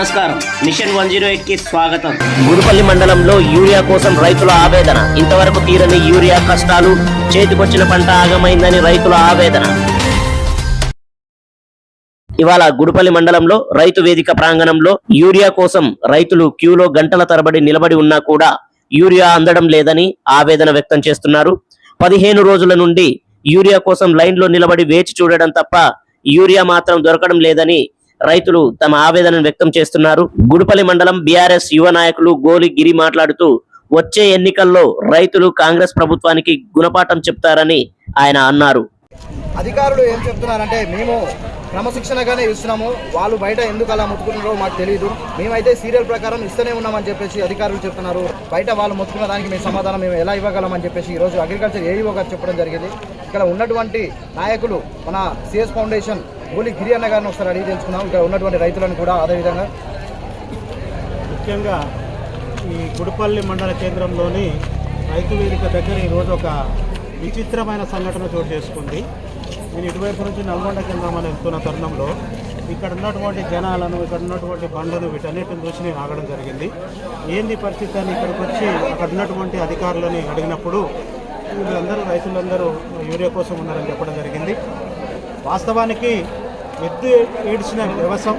నమస్కారం. మిషన్ 108 కి స్వాగతం. గుడిపల్లి మండలంలో యూరియా కోసం రైతుల ఆవేదన. ఇంతవరకు తీరని యూరియా కష్టాలు, చేతికొచ్చిన పంట ఆగమైందని రైతుల ఆవేదన. ఇవాళ గుడిపల్లి మండలంలో రైతు వేదిక ప్రాంగణంలో యూరియా కోసం రైతులు క్యూలో గంటల తరబడి నిలబడి ఉన్నా కూడా యూరియా అందడం లేదని ఆవేదన వ్యక్తం చేస్తున్నారు. 15 రోజుల నుండి యూరియా కోసం లైన్లో నిలబడి వేచి చూడడం తప్ప యూరియా మాత్రం దొరకడం లేదని రైతులు తమ ఆవేదనను వ్యక్తం చేస్తున్నారు. గుడిపల్లి మండలం బీఆర్ఎస్ యువ నాయకులు గోలి గిరి మాట్లాడుతూ వచ్చే ఎన్నికల్లో రైతులు కాంగ్రెస్ ప్రభుత్వానికి గుణపాఠం చెప్తారని ఆయన అన్నారు. అధికారులు ఏం చెప్తున్నారంటే మేము క్రమశిక్షణగానే ఇస్తున్నాము, వాళ్ళు బయట ఎందుకు అలా మొత్తుకుంటున్నారో మాకు తెలియదు, మేమైతే సీరియల్ ప్రకారం ఇస్తూనే ఉన్నామని చెప్పేసి అధికారులు చెప్తున్నారు. బయట వాళ్ళు మొత్తుకున్న దానికి మేము సమాధానం మేము ఎలా ఇవ్వగలమని చెప్పేసి ఈరోజు అగ్రికల్చర్ ఏఈఓ గారు చెప్పడం జరిగింది. ఇక్కడ ఉన్నటువంటి నాయకులు మన సిఎస్ ఫౌండేషన్ గోలి గిరి అన్న గారిని ఒకసారి అడిగి తెలుసుకున్నాం. ఇక్కడ ఉన్నటువంటి రైతులను కూడా అదేవిధంగా ముఖ్యంగా ఈ గుడిపల్లి మండల కేంద్రంలోని రైతు వేదిక దగ్గర ఈరోజు ఒక విచిత్రమైన సంఘటన చోటు చేసుకుంది. నేను ఇటువైపు నుంచి నల్గొండకి వెళ్దామని వెళ్తున్న తరుణంలో ఇక్కడ ఉన్నటువంటి జనాలను, ఇక్కడ ఉన్నటువంటి బండ్లను వీటన్నిటిని చూసి నేను ఆగడం జరిగింది. ఏంది పరిస్థితి అని ఇక్కడికి వచ్చి అక్కడ ఉన్నటువంటి అధికారులని అడిగినప్పుడు వీళ్ళందరూ రైతులందరూ యూరియా కోసం ఉన్నారని చెప్పడం జరిగింది. వాస్తవానికి ఎద్దు ఏడ్చిన వ్యవసాయం,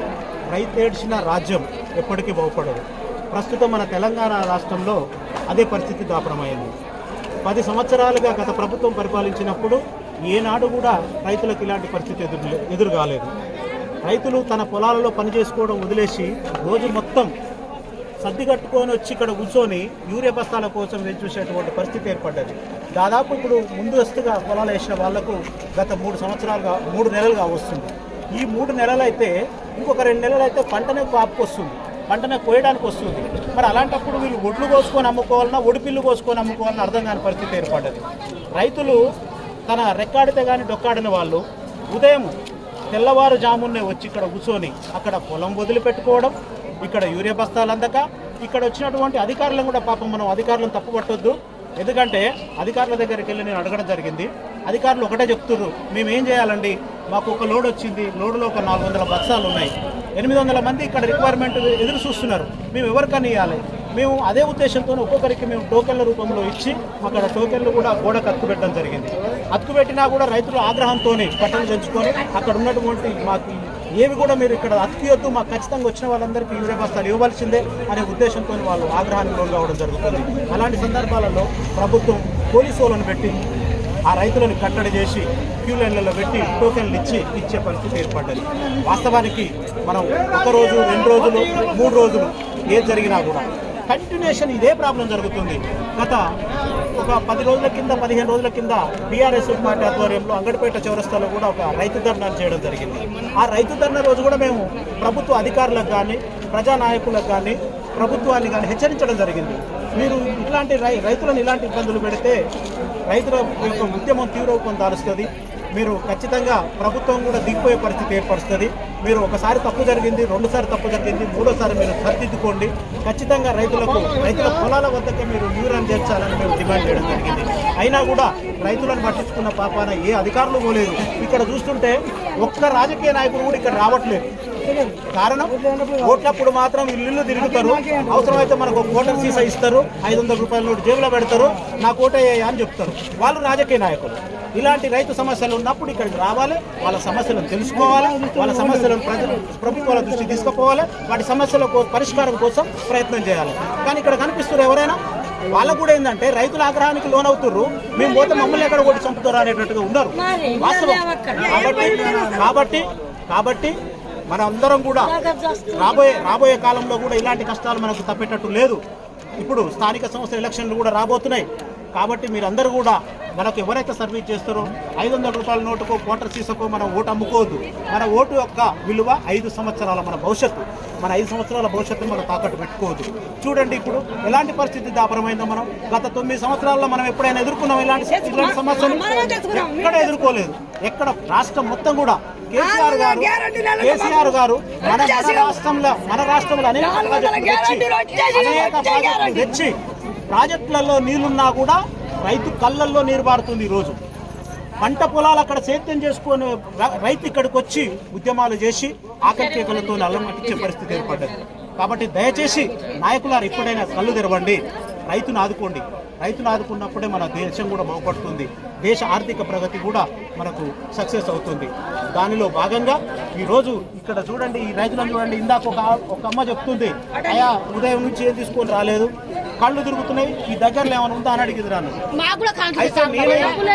రైతు ఏడ్చిన రాజ్యం ఎప్పటికీ బాగుపడదు. ప్రస్తుతం మన తెలంగాణ రాష్ట్రంలో అదే పరిస్థితి దాపరమైంది. 10 సంవత్సరాలుగా గత ప్రభుత్వం పరిపాలించినప్పుడు ఏనాడు కూడా రైతులకు ఇలాంటి పరిస్థితి ఎదురు కాలేదు. రైతులు తన పొలాలలో పనిచేసుకోవడం వదిలేసి రోజు మొత్తం సర్ది కట్టుకొని వచ్చి ఇక్కడ కూర్చొని యూరియా బస్తాల కోసం వేచి చూసేటువంటి పరిస్థితి ఏర్పడ్డది. దాదాపు ఇప్పుడు ముందస్తుగా పొలాలు వేసిన వాళ్లకు గత 3 నెలలుగా వస్తుంది. ఈ 3 నెలలు అయితే ఇంకొక 2 నెలలు అయితే పంటనే కాపుకొస్తుంది, పంటనే కోయడానికి వస్తుంది. మరి అలాంటప్పుడు వీళ్ళు ఒడ్లు కోసుకొని అమ్ముకోవాలన్నా, ఒడిపిల్లు కోసుకొని అమ్ముకోవాలన్నా అర్థం కాని పరిస్థితి ఏర్పడ్డది. రైతులు తన రెక్కాడితే కానీ డొక్కాడిన వాళ్ళు ఉదయం తెల్లవారుజామునే వచ్చి ఇక్కడ కూర్చొని అక్కడ పొలం వదిలిపెట్టుకోవడం, ఇక్కడ యూరియా బస్తాలు అందక ఇక్కడ వచ్చినటువంటి అధికారులను కూడా పాపం మనం అధికారులను తప్పుపట్టొద్దు. ఎందుకంటే అధికారుల దగ్గరికి వెళ్ళి నేను అడగడం జరిగింది. అధికారులు ఒకటే చెప్తున్నారు, మేము ఏం చేయాలండి, మాకు ఒక లోడ్ వచ్చింది, లోడ్లో ఒక 400 బక్సాలు ఉన్నాయి, 800 మంది ఇక్కడ రిక్వైర్మెంట్ ఎదురు చూస్తున్నారు, మేము ఎవరికని ఇవ్వాలి. మేము అదే ఉద్దేశంతో ఒక్కొక్కరికి మేము టోకెన్ల రూపంలో ఇచ్చి అక్కడ టోకెన్లు కూడా గోడకు అతుకుపెట్టడం జరిగింది. అతుకుపెట్టినా కూడా రైతులు ఆగ్రహంతో పట్టలు తెంచుకొని అక్కడ ఉన్నటువంటి మాకు ఏవి కూడా మీరు ఇక్కడ అతికియొద్దు, మాకు ఖచ్చితంగా వచ్చిన వాళ్ళందరికీ యూరియా బస్తాలు ఇవ్వాల్సిందే అనే ఉద్దేశంతో వాళ్ళు ఆగ్రహానికి లోను కావడం జరుగుతుంది. అలాంటి సందర్భాలలో ప్రభుత్వం పోలీసు వాళ్ళను పెట్టి ఆ రైతులను కట్టడి చేసి క్యూ లైన్లలో పెట్టి టోకెన్లు ఇచ్చే పరిస్థితి ఏర్పడ్డది. వాస్తవానికి మనం 1 రోజు, 2 రోజులు, 3 రోజులు ఏది జరిగినా కూడా కంటిన్యూషన్ ఇదే ప్రాబ్లం జరుగుతుంది. గత ఒక 10 రోజుల కింద, 15 రోజుల కింద బీఆర్ఎస్ పార్టీ ఆధ్వర్యంలో అంగడిపేట చౌరస్తాలో కూడా ఒక రైతు ధర్నా చేయడం జరిగింది. ఆ రైతు ధర్నా రోజు కూడా మేము ప్రభుత్వ అధికారులకు కానీ, ప్రజానాయకులకు కానీ, ప్రభుత్వాన్ని కానీ హెచ్చరించడం జరిగింది. మీరు ఇట్లాంటి రైతులను ఇలాంటి ఇబ్బందులు పెడితే రైతుల యొక్క ఉద్యమం తీవ్రరూపం దాలుస్తుంది. మీరు ఖచ్చితంగా ప్రభుత్వం కూడా దిగిపోయే పరిస్థితి ఏర్పరుస్తుంది. మీరు ఒకసారి తప్పు జరిగింది, 2సారి తప్పు జరిగింది, 3వసారి మీరు సరిదిద్దుకోండి. ఖచ్చితంగా రైతుల పొలాల వద్దకే మీరు న్యూరాన్ చేర్చాలని మేము డిమాండ్ చేయడం జరిగింది. అయినా కూడా రైతులను పట్టించుకున్న పాపాన ఏ అధికారులు పోలేదు. ఇక్కడ చూస్తుంటే ఒక్క రాజకీయ నాయకుడు కూడా ఇక్కడ రావట్లేదు. కారణం, ఓట్లప్పుడు మాత్రం ఇల్లు తిరుగుతారు, అవసరమైతే మనకు ఒక ఓటర్ సీసా ఇస్తారు, 500 రూపాయల నోటు జేబులో పెడతారు, నాకు ఓటేయ్యా అని చెప్తారు. వాళ్ళు రాజకీయ నాయకులు. ఇలాంటి రైతు సమస్యలు ఉన్నప్పుడు ఇక్కడికి రావాలి, వాళ్ళ సమస్యలను తెలుసుకోవాలి, వాళ్ళ సమస్యలను ప్రభుత్వాల దృష్టి తీసుకుపోవాలి, వాటి సమస్యల పరిష్కారం కోసం ప్రయత్నం చేయాలి. కానీ ఇక్కడ కనిపిస్తున్నారు ఎవరైనా, వాళ్ళకు కూడా ఏంటంటే రైతుల ఆగ్రహానికి లోనవుతున్నారు, మేము పోతే మమ్మల్ని ఎక్కడ కొట్టి చంపుతారు అనేటట్టుగా ఉన్నారు వాస్తవం. కాబట్టి మన అందరం కూడా రాబోయే కాలంలో కూడా ఇలాంటి కష్టాలు మనకు తప్పేటట్టు లేదు. ఇప్పుడు స్థానిక సంస్థల ఎలక్షన్లు కూడా రాబోతున్నాయి. కాబట్టి మీరందరూ కూడా మనకు ఎవరైతే సర్వీస్ చేస్తారో 500 రూపాయల నోటుకో, క్వార్టర్ సీసకో మనం ఓటు అమ్ముకోవద్దు. మన ఓటు యొక్క విలువ 5 సంవత్సరాల మన భవిష్యత్తు, మన 5 సంవత్సరాల భవిష్యత్తును మనం తాకట్టు పెట్టుకోవద్దు. చూడండి ఇప్పుడు ఎలాంటి పరిస్థితి దాపరమైందో. మనం గత 9 సంవత్సరాల్లో మనం ఎప్పుడైనా ఎదుర్కొన్నాం ఇలాంటి సమస్యలు? ఎక్కడ ఎదుర్కోలేదు. ఎక్కడ రాష్ట్రం మొత్తం కూడా కేసీఆర్ గారు మన రాష్ట్రంలో అనేక ప్రాజెక్టులు తెచ్చి ప్రాజెక్టులలో నీళ్లున్నా కూడా రైతు కళ్ళల్లో నీరు పారుతుంది. ఈరోజు పంట పొలాలు అక్కడ సేద్యం చేసుకొని రైతు ఇక్కడికి వచ్చి ఉద్యమాలు చేసి ఆకలి కేకలతో అల్లం పట్టించే పరిస్థితి ఏర్పడ్డది. కాబట్టి దయచేసి నాయకులారు ఎప్పుడైనా కళ్ళు తెరవండి, రైతును ఆదుకోండి. రైతును ఆదుకున్నప్పుడే మన దేశం కూడా బాగుపడుతుంది, దేశ ఆర్థిక ప్రగతి కూడా మనకు సక్సెస్ అవుతుంది. దానిలో భాగంగా ఈరోజు ఇక్కడ చూడండి, ఈ రైతులను చూడండి. ఇందాక ఒక అమ్మ చెప్తుంది, అయ్యా ఉదయం నుంచి ఏం తీసుకొని రాలేదు, కళ్ళు తిరుగుతున్నాయి, ఈ దగ్గరలో ఏమైనా ఉందా అని అడిగింది రాను. అయితే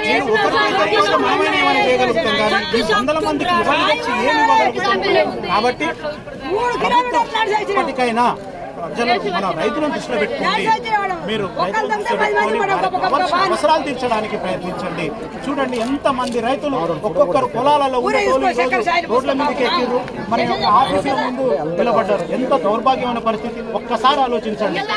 నేను ఒకరికి మనమైనా ఏమైనా చేయగలుగుతాం, కానీ ఈ వందల మందికి వచ్చి ఏమి ఇవ్వగలుగుతాం. కాబట్టి ఇప్పటికైనా ప్రజలకు మన రైతులను దృష్టిలో పెట్టుకోండి, మీరు రైతులను దృష్టిలో పెట్టుకొని అవసరాలు తీర్చడానికి ప్రయత్నించండి. చూడండి ఎంతమంది రైతులు ఒక్కొక్కరు పొలాలలో రోడ్ల మీదకి ఎక్కిరు, మన యొక్క ఆఫీసుల ముందు నిలబడ్డారు. ఎంత దౌర్భాగ్యమైన పరిస్థితి ఒక్కసారి ఆలోచించండి.